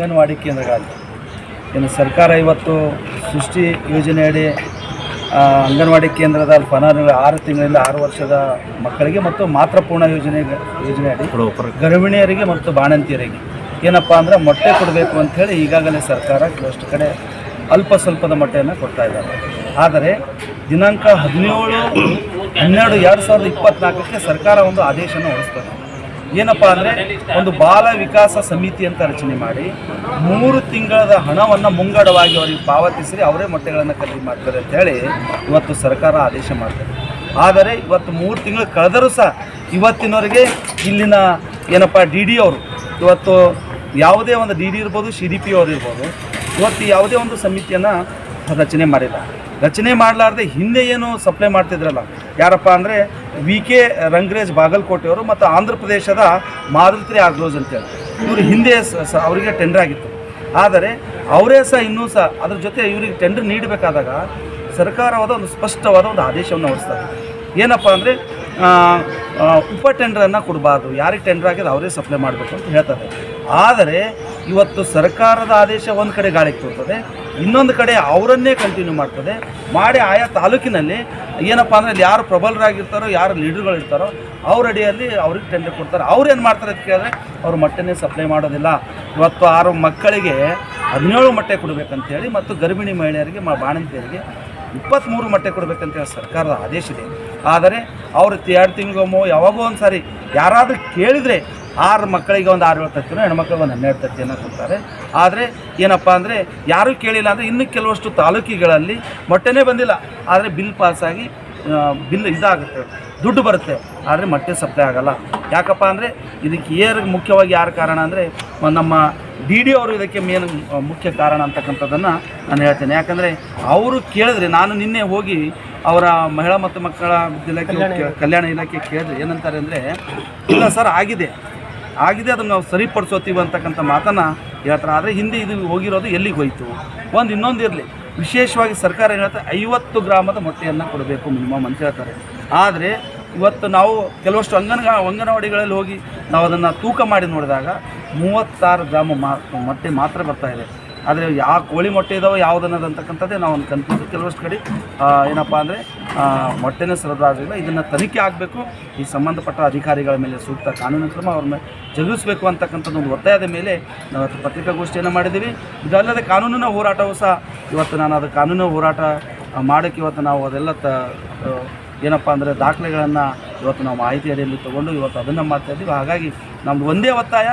ಅಂಗನವಾಡಿ ಕೇಂದ್ರಗಳಲ್ಲಿ ಏನು ಸರ್ಕಾರ ಇವತ್ತು ಸೃಷ್ಟಿ ಯೋಜನೆಯಡಿ ಅಂಗನವಾಡಿ ಕೇಂದ್ರದ ಫಲಾನುಭವಿ 6 ತಿಂಗಳಿಂದ 6 ವರ್ಷದ ಮಕ್ಕಳಿಗೆ ಮತ್ತು ಮಾತೃಪೂರ್ಣ ಯೋಜನೆಯಡಿ ಗರ್ಭಿಣಿಯರಿಗೆ ಮತ್ತು ಬಾಣಂತಿಯರಿಗೆ ಏನಪ್ಪ ಅಂದರೆ ಮೊಟ್ಟೆ ಕೊಡಬೇಕು ಅಂಥೇಳಿ ಈಗಾಗಲೇ ಸರ್ಕಾರ ಕೆಲವಷ್ಟು ಕಡೆ ಅಲ್ಪ ಸ್ವಲ್ಪದ ಮೊಟ್ಟೆಯನ್ನು ಕೊಡ್ತಾ ಇದ್ದಾರೆ. ಆದರೆ ದಿನಾಂಕ 17/12/2024 ಸರ್ಕಾರ ಒಂದು ಆದೇಶನ ಹೊರಡಿಸ್ತದೆ. ಏನಪ್ಪ ಅಂದರೆ ಒಂದು ಬಾಲ ವಿಕಾಸ ಸಮಿತಿ ಅಂತ ರಚನೆ ಮಾಡಿ 3 ತಿಂಗಳ ಹಣವನ್ನು ಮುಂಗಡವಾಗಿ ಅವರಿಗೆ ಪಾವತಿಸಿ ಅವರೇ ಮೊಟ್ಟೆಗಳನ್ನು ಖರೀದಿ ಮಾಡ್ತಾರೆ ಅಂತೇಳಿ ಇವತ್ತು ಸರ್ಕಾರ ಆದೇಶ ಮಾಡ್ತಾರೆ. ಆದರೆ ಇವತ್ತು 3 ತಿಂಗಳು ಕಳೆದರೂ ಸಹ ಇವತ್ತಿನವರೆಗೆ ಇಲ್ಲಿನ ಏನಪ್ಪ DD ಅವರು ಇವತ್ತು ಯಾವುದೇ ಒಂದು DD ಇರ್ಬೋದು, CDP ಅವರು ಇರ್ಬೋದು, ಇವತ್ತು ಯಾವುದೇ ಒಂದು ಸಮಿತಿಯನ್ನು ರಚನೆ ಮಾಡಿಲ್ಲ. ರಚನೆ ಮಾಡಲಾರ್ದೆ ಹಿಂದೆ ಏನು ಸಪ್ಲೈ ಮಾಡ್ತಿದ್ರಲ್ಲ ಯಾರಪ್ಪ ಅಂದರೆ VK ರಂಗರೇಜ್ ಬಾಗಲಕೋಟೆಯವರು ಮತ್ತು ಆಂಧ್ರ ಪ್ರದೇಶದ ಮಾರುತಿ ಆಗ್ರೋಜ್ ಅಂತೇಳಿ ಇವರು ಹಿಂದೆ ಅವರಿಗೆ ಟೆಂಡರ್ ಆಗಿತ್ತು. ಆದರೆ ಅವರೇ ಸಹ ಇನ್ನೂ ಸಹ ಅದ್ರ ಜೊತೆ ಇವರಿಗೆ ಟೆಂಡರ್ ನೀಡಬೇಕಾದಾಗ ಸರ್ಕಾರವಾದ ಒಂದು ಸ್ಪಷ್ಟವಾದ ಒಂದು ಆದೇಶವನ್ನು ಹೊರಡಿಸ್ತಾರೆ. ಏನಪ್ಪ ಅಂದರೆ ಉಪ ಟೆಂಡರನ್ನು ಕೊಡಬಾರ್ದು, ಯಾರಿಗೆ ಟೆಂಡರ್ ಆಗಿದೆ ಅವರೇ ಸಪ್ಲೈ ಮಾಡಬೇಕು ಅಂತ ಹೇಳ್ತಾರೆ. ಆದರೆ ಇವತ್ತು ಸರ್ಕಾರದ ಆದೇಶ ಒಂದು ಕಡೆ ಗಾಳಿಗೆ ತೋರ್ತದೆ, ಇನ್ನೊಂದು ಕಡೆ ಅವರನ್ನೇ ಕಂಟಿನ್ಯೂ ಮಾಡ್ತದೆ ಮಾಡಿ ಆಯಾ ತಾಲೂಕಿನಲ್ಲಿ ಏನಪ್ಪ ಅಂದರೆ ಅಲ್ಲಿ ಯಾರು ಪ್ರಬಲರಾಗಿರ್ತಾರೋ, ಯಾರು ಲೀಡರ್ಗಳಿರ್ತಾರೋ ಅವ್ರ ಅಡಿಯಲ್ಲಿ ಅವ್ರಿಗೆ ಟೆಂಡರ್ ಕೊಡ್ತಾರೆ. ಅವ್ರು ಏನು ಮಾಡ್ತಾರೆ ಅಂತ ಕೇಳಿದ್ರೆ ಅವ್ರು ಮೊಟ್ಟೆನೇ ಸಪ್ಲೈ ಮಾಡೋದಿಲ್ಲ. ಇವತ್ತು 6 ಮಕ್ಕಳಿಗೆ 17 ಮೊಟ್ಟೆ ಕೊಡಬೇಕಂತೇಳಿ ಮತ್ತು ಗರ್ಭಿಣಿ ಮಹಿಳೆಯರಿಗೆ ಬಾಣಂತಿಯರಿಗೆ 23 ಮೊಟ್ಟೆ ಕೊಡಬೇಕಂತೇಳಿ ಸರ್ಕಾರದ ಆದೇಶ ಇದೆ. ಆದರೆ ಅವರು 2 ತಿಂಗಳಿಗೊಮ್ಮೆ ಯಾವಾಗೋ ಒಂದು ಸಾರಿ ಯಾರಾದರೂ ಕೇಳಿದರೆ 6 ಮಕ್ಕಳಿಗೆ ಒಂದು 6-7 ತತ್ತಿನೋ, ಹೆಣ್ಮಕ್ಳಿಗೆ ಒಂದು 12 ತತ್ತಿಯನ್ನು ಕೊಡ್ತಾರೆ. ಆದರೆ ಏನಪ್ಪ ಅಂದರೆ ಯಾರೂ ಕೇಳಿಲ್ಲ ಅಂದರೆ ಇನ್ನೂ ಕೆಲವಷ್ಟು ತಾಲೂಕಿಗಳಲ್ಲಿ ಮೊಟ್ಟೆನೇ ಬಂದಿಲ್ಲ, ಆದರೆ ಬಿಲ್ ಪಾಸಾಗಿ ಬಿಲ್ ಇದಾಗುತ್ತೆ, ದುಡ್ಡು ಬರುತ್ತೆ, ಆದರೆ ಮೊಟ್ಟೆ ಸಪ್ಲೈ ಆಗೋಲ್ಲ. ಯಾಕಪ್ಪ ಅಂದರೆ ಇದಕ್ಕೆ ಮುಖ್ಯವಾಗಿ ಯಾರು ಕಾರಣ ಅಂದರೆ ನಮ್ಮ DD ಅವರು ಇದಕ್ಕೆ ಮುಖ್ಯ ಕಾರಣ ಅಂತಕ್ಕಂಥದ್ದನ್ನು ನಾನು ಹೇಳ್ತೇನೆ. ಯಾಕಂದರೆ ಅವರು ಕೇಳಿದ್ರೆ, ನಾನು ನಿನ್ನೆ ಹೋಗಿ ಅವರ ಮಹಿಳಾ ಮತ್ತು ಮಕ್ಕಳ ಇಲಾಖೆ ಕಲ್ಯಾಣ ಇಲಾಖೆ ಕೇಳಿದ್ರೆ ಏನಂತಾರೆ ಅಂದರೆ, ಇಲ್ಲ ಸರ್ ಆಗಿದೆ ಅದನ್ನು ನಾವು ಸರಿಪಡಿಸೋತೀವಿ ಅಂತಕ್ಕಂಥ ಮಾತನ್ನು ಹೇಳ್ತಾರೆ. ಆದರೆ ಹಿಂದೆ ಇದು ಹೋಗಿರೋದು ಎಲ್ಲಿಗೆ ಹೋಯಿತು? ಇನ್ನೊಂದು ಇರಲಿ, ವಿಶೇಷವಾಗಿ ಸರ್ಕಾರ ಏನು ಹೇಳ್ತಾರೆ 50 ಗ್ರಾಮದ ಮೊಟ್ಟೆಯನ್ನು ಕೊಡಬೇಕು ಮಿನಿಮಮ್ ಅಂತ ಹೇಳ್ತಾರೆ. ಆದರೆ ಇವತ್ತು ನಾವು ಕೆಲವಷ್ಟು ಅಂಗನವಾಡಿಗಳಲ್ಲಿ ಹೋಗಿ ನಾವು ಅದನ್ನು ತೂಕ ಮಾಡಿ ನೋಡಿದಾಗ 36 ಗ್ರಾಮ ಮೊಟ್ಟೆ ಮಾತ್ರ ಬರ್ತಾಯಿದೆ. ಆದರೆ ಯಾವ ಕೋಳಿ ಮೊಟ್ಟೆ ಇದಾವೆ ಯಾವುದನ್ನದಂತಕ್ಕಂಥದ್ದೇ ನಾವು ಒಂದು ಕನ್ಫ್ಯೂಸ್. ಕೆಲವಷ್ಟು ಕಡೆ ಏನಪ್ಪ ಅಂದರೆ ಮೊಟ್ಟೆನೇ ಸರಬರಾಜಿಲ್ಲ. ಇದನ್ನು ತನಿಖೆ ಆಗಬೇಕು, ಈ ಸಂಬಂಧಪಟ್ಟ ಅಧಿಕಾರಿಗಳ ಮೇಲೆ ಸೂಕ್ತ ಕಾನೂನು ಕ್ರಮ ಅವ್ರ ಮೇಲೆ ಜರುಗಿಸಬೇಕು ಅಂತಕ್ಕಂಥದ್ದು ಒಂದು ಒತ್ತಾಯದ ಮೇಲೆ ನಾವು ಪತ್ರಿಕಾಗೋಷ್ಠಿಯನ್ನು ಮಾಡಿದ್ದೀವಿ. ಇದಲ್ಲದೆ ಕಾನೂನಿನ ಹೋರಾಟವೂ ಸಹ ಇವತ್ತು ನಾನು ಅದು ಕಾನೂನು ಹೋರಾಟ ಮಾಡೋಕ್ಕೆ ಇವತ್ತು ನಾವು ಅದೆಲ್ಲ ಏನಪ್ಪ ಅಂದರೆ ದಾಖಲೆಗಳನ್ನು ಇವತ್ತು ನಾವು ಮಾಹಿತಿ ಅಡಿಯಲ್ಲಿ ತೊಗೊಂಡು ಇವತ್ತು ಅದನ್ನು ಮಾಡ್ತಾಯಿದ್ದೀವಿ. ಹಾಗಾಗಿ ನಮ್ಮದು ಒಂದೇ ಒತ್ತಾಯ,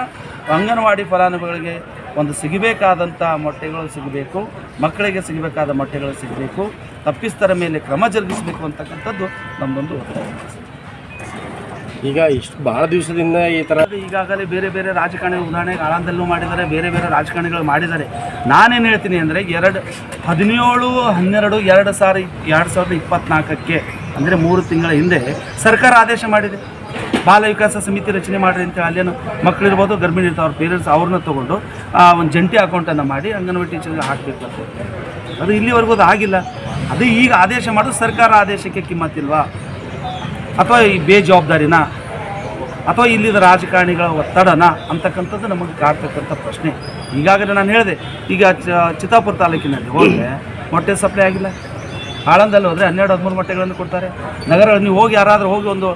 ಅಂಗನವಾಡಿ ಫಲಾನುಭವಿಗಳಿಗೆ ಒಂದು ಸಿಗಬೇಕಾದಂಥ ಮೊಟ್ಟೆಗಳು ಸಿಗಬೇಕು, ಮಕ್ಕಳಿಗೆ ಸಿಗಬೇಕಾದ ಮೊಟ್ಟೆಗಳು ಸಿಗಬೇಕು, ತಪ್ಪಿಸ್ತರ ಮೇಲೆ ಕ್ರಮ ಜರುಗಿಸಬೇಕು ಅಂತಕ್ಕಂಥದ್ದು ನಮ್ಮದೊಂದು ಒತ್ತಾಯ. ಈಗ ಇಷ್ಟು ಭಾಳ ದಿವಸದಿಂದ ಈ ಥರ ಈಗಾಗಲೇ ಬೇರೆ ಬೇರೆ ರಾಜಕಾರಣಿ ಉದಾಹರಣೆಗೆ ಆಳಂದಲ್ಲೂ ಮಾಡಿದ್ದಾರೆ, ಬೇರೆ ಬೇರೆ ರಾಜಕಾರಣಿಗಳು ಮಾಡಿದ್ದಾರೆ. ನಾನೇನು ಹೇಳ್ತೀನಿ ಅಂದರೆ 17/12/2024 ಅಂದರೆ 3 ತಿಂಗಳ ಹಿಂದೆ ಸರ್ಕಾರ ಆದೇಶ ಮಾಡಿದೆ, ಬಾಲ ವಿಕಾಸ ಸಮಿತಿ ರಚನೆ ಮಾಡಿರಿ ಅಂತ. ಅಲ್ಲೇನು ಮಕ್ಕಳಿರ್ಬೋದು, ಗರ್ಭಿಣಿ ಇರ್ತಾವೆ, ಅವ್ರ ಪೇರೆಂಟ್ಸ್ ಅವ್ರನ್ನ ತೊಗೊಂಡು ಒಂದು ಜಂಟಿ ಅಕೌಂಟನ್ನು ಮಾಡಿ ಅಂಗನವಾಡಿ ಟೀಚರ್ಗೆ ಹಾಕಬೇಕು ಅಂತ. ಅದು ಇಲ್ಲಿವರೆಗೂ ಅದು ಆಗಿಲ್ಲ. ಅದು ಈಗ ಆದೇಶ ಮಾಡೋದು ಸರ್ಕಾರ ಆದೇಶಕ್ಕೆ ಕಿಮ್ಮತ್ತಿಲ್ವಾ, ಅಥವಾ ಈ ಬೇಜವಾಬ್ದಾರಿನ, ಅಥವಾ ಇಲ್ಲಿದ ರಾಜಕಾರಣಿಗಳ ಒತ್ತಡನ ಅಂತಕ್ಕಂಥದ್ದು ನಮಗೆ ಕಾಡ್ತಕ್ಕಂಥ ಪ್ರಶ್ನೆ. ಈಗಾಗಲೇ ನಾನು ಹೇಳಿದೆ, ಈಗ ಚಿತ್ತಾಪುರ ತಾಲೂಕಿನಲ್ಲಿ ಹೋದರೆ ಮೊಟ್ಟೆ ಸಪ್ಲೈ ಆಗಿಲ್ಲ. ಆಳಂದಲ್ಲಿ ಹೋದರೆ 12-13 ಮೊಟ್ಟೆಗಳನ್ನು ಕೊಡ್ತಾರೆ. ನಗರಗಳಲ್ಲಿ ನೀವು ಹೋಗಿ ಯಾರಾದರೂ ಹೋಗಿ ಒಂದು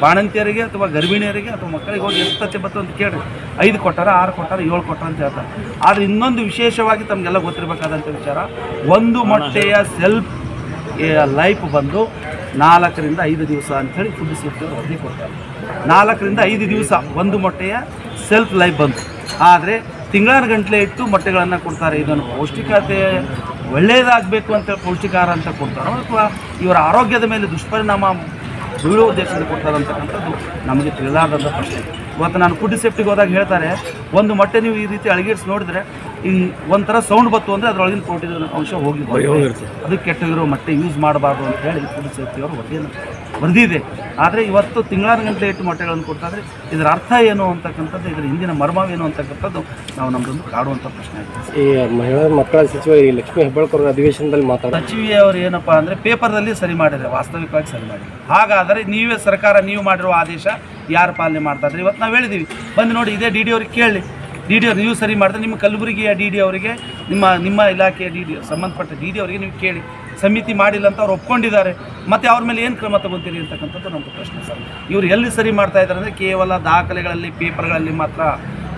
ಬಾಣಂತಿಯರಿಗೆ ಅಥವಾ ಗರ್ಭಿಣಿಯರಿಗೆ ಅಥವಾ ಮಕ್ಕಳಿಗೆ ಹೋಗಿ ಎಷ್ಟು ತತ್ತೆ ಬತ್ತು ಅಂತ ಕೇಳಿರಿ, 5 ಕೊಟ್ಟಾರ, 6 ಕೊಟ್ಟಾರ, 7 ಕೊಟ್ಟಾರ ಅಂತ ಹೇಳ್ತಾರೆ. ಆದರೆ ಇನ್ನೊಂದು ವಿಶೇಷವಾಗಿ ತಮಗೆಲ್ಲ ಗೊತ್ತಿರಬೇಕಾದಂಥ ವಿಚಾರ, ಒಂದು ಮೊಟ್ಟೆಯ ಸೆಲ್ಫ್ ಲೈಫ್ ಬಂದು 4ರಿಂದ 5 ದಿವಸ ಅಂಥೇಳಿ ಫುಡ್ ಸೇಫ್ಟಿ ವರದಿ ಕೊಡ್ತಾರೆ. 4ರಿಂದ 5 ದಿವಸ ಒಂದು ಮೊಟ್ಟೆಯ ಸೆಲ್ಫ್ ಲೈಫ್ ಬಂತು. ಆದರೆ ತಿಂಗಳಾನು ಗಂಟಲೆ ಇಟ್ಟು ಮೊಟ್ಟೆಗಳನ್ನು ಕೊಡ್ತಾರೆ. ಇದನ್ನು ಪೌಷ್ಟಿಕತೆ ಒಳ್ಳೆಯದಾಗಬೇಕು ಅಂತೇಳಿ ಪೌಷ್ಟಿಕಾಹಾರ ಅಂತ ಕೊಡ್ತಾರೋ ಅಥವಾ ಇವರ ಆರೋಗ್ಯದ ಮೇಲೆ ದುಷ್ಪರಿಣಾಮ ಬೀಳುವ ಉದ್ದೇಶದಿಂದ ಕೊಡ್ತಾರೆ ಅಂತಕ್ಕಂಥದ್ದು ನಮಗೆ ತಿಳಿದಾದಂಥ ಪ್ರಶ್ನೆ. ಇವತ್ತು ನಾನು ಫುಡ್ ಸೇಫ್ಟಿಗೆ ಹೋದಾಗ ಹೇಳ್ತಾರೆ, ಒಂದು ಮೊಟ್ಟೆ ನೀವು ಈ ರೀತಿ ಅಳಗಿಡ್ಸಿ ನೋಡಿದ್ರೆ ಈ ಒಂಥರ ಸೌಂಡ್ ಬತ್ತು ಅಂದರೆ ಅದರೊಳಗಿನ ಪ್ರೋಟೀನ್ ಅಂಶ ಹೋಗಿರುತ್ತೆ, ಅದು ಕೆಟ್ಟಿರೋ ಮೊಟ್ಟೆ ಯೂಸ್ ಮಾಡಬಾರ್ದು ಅಂತ ಹೇಳಿ ಫುಡ್ ಸೇಫ್ಟಿಯವರು ವರದಿದೆ. ಆದರೆ ಇವತ್ತು ತಿಂಗಳಾರು ಗಂಟೆ ಇಟ್ಟು ಮೊಟ್ಟೆಗಳನ್ನು ಕೊಡ್ತಾಯಿದ್ರೆ ಇದರ ಅರ್ಥ ಏನು ಅಂತಕ್ಕಂಥದ್ದು, ಇದರ ಹಿಂದಿನ ಮರ್ಮವೇನು ಅಂತಕ್ಕಂಥದ್ದು ನಾವು ನಮ್ಮದೊಂದು ಕಾಡುವಂಥ ಪ್ರಶ್ನೆ ಆಗಿದೆ. ಈ ಮಹಿಳಾ ಮಕ್ಕಳ ಸಚಿವ ಲಕ್ಷ್ಮೀ ಹೆಬ್ಬಾಳ್ಕರ್ ಅಧಿವೇಶನದಲ್ಲಿ ಸಚಿವೆಯವರು ಏನಪ್ಪ ಅಂದರೆ ಪೇಪರ್ದಲ್ಲಿ ಸರಿ ಮಾಡಿದರೆ, ವಾಸ್ತವಿಕವಾಗಿ ಸರಿ ಮಾಡಿದೆ. ಹಾಗಾದರೆ ನೀವೇ ಸರ್ಕಾರ ನೀವು ಮಾಡಿರುವ ಆದೇಶ ಯಾರು ಪಾಲನೆ ಮಾಡ್ತಾಯಿದ್ರೆ? ಇವತ್ತು ನಾವು ಹೇಳಿದ್ದೀವಿ, ಬಂದು ನೋಡಿ, ಇದೇ DD ಅವ್ರಿಗೆ ಕೇಳಿ, ಡಿ ಡಿ ನೀವು ಸರಿ ಮಾಡಿದ್ರೆ ನಿಮ್ಮ ಕಲಬುರಗಿಯ ಡಿ ಡಿ ಅವರಿಗೆ ನಿಮ್ಮ ಇಲಾಖೆಯ ಡಿ ಡಿ ಸಂಬಂಧಪಟ್ಟ ಡಿ ಡಿ ಅವರಿಗೆ ನೀವು ಕೇಳಿ, ಸಮಿತಿ ಮಾಡಿಲ್ಲ ಅಂತ ಅವ್ರು ಒಪ್ಕೊಂಡಿದ್ದಾರೆ, ಮತ್ತು ಅವ್ರ ಮೇಲೆ ಏನು ಕ್ರಮ ತಗೊತೀರಿ ಅಂತಕ್ಕಂಥದ್ದು ನಮ್ಮದು ಪ್ರಶ್ನೆ ಸರ್. ಇವರು ಎಲ್ಲಿ ಸರಿ ಮಾಡ್ತಾ ಇದ್ದಾರೆ ಅಂದರೆ ಕೇವಲ ದಾಖಲೆಗಳಲ್ಲಿ, ಪೇಪರ್ಗಳಲ್ಲಿ ಮಾತ್ರ.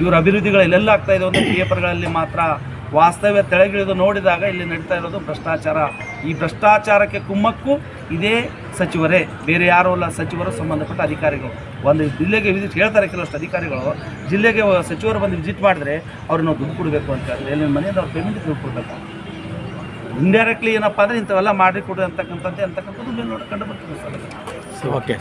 ಇವ್ರ ಅಭಿವೃದ್ಧಿಗಳೆಲ್ಲ ಆಗ್ತಾ ಇದೆ ಒಂದು ಪೇಪರ್ಗಳಲ್ಲಿ ಮಾತ್ರ. ವಾಸ್ತವ್ಯ ತೆಳಗಿಳಿದು ನೋಡಿದಾಗ ಇಲ್ಲಿ ನಡೀತಾ ಇರೋದು ಭ್ರಷ್ಟಾಚಾರ. ಈ ಭ್ರಷ್ಟಾಚಾರಕ್ಕೆ ಕುಮ್ಮಕ್ಕು ಇದೇ ಸಚಿವರೇ, ಬೇರೆ ಯಾರೂ ಅಲ್ಲ, ಸಚಿವರು ಸಂಬಂಧಪಟ್ಟ ಅಧಿಕಾರಿಗಳು. ಒಂದು ಜಿಲ್ಲೆಗೆ ವಿಸಿಟ್ ಹೇಳ್ತಾರೆ ಕೆಲವಷ್ಟು ಅಧಿಕಾರಿಗಳು, ಜಿಲ್ಲೆಗೆ ಸಚಿವರು ಬಂದು ವಿಸಿಟ್ ಮಾಡಿದ್ರೆ ಅವ್ರಿಗೆ ನಾವು ದುಡ್ಡು ಕೊಡಬೇಕು ಅಂತ ಹೇಳಿದ್ರೆ ಎಲ್ಲಿ ಮನೆಯಿಂದ ಅವ್ರ ಪೇಮೆಂಟ್ ದುಡ್ಡು ಕೊಡಬೇಕು. ಇಂಡೈರೆಕ್ಟ್ಲಿ ಏನಪ್ಪ ಅಂದರೆ ಇಂಥವೆಲ್ಲ ಮಾಡಿ ಕೊಡು ಅಂತಕ್ಕಂಥದ್ದು ಮೇಲೆ ನೋಡಿ ಕಂಡು ಬರ್ತದೆ ಸರ್. ಓಕೆ.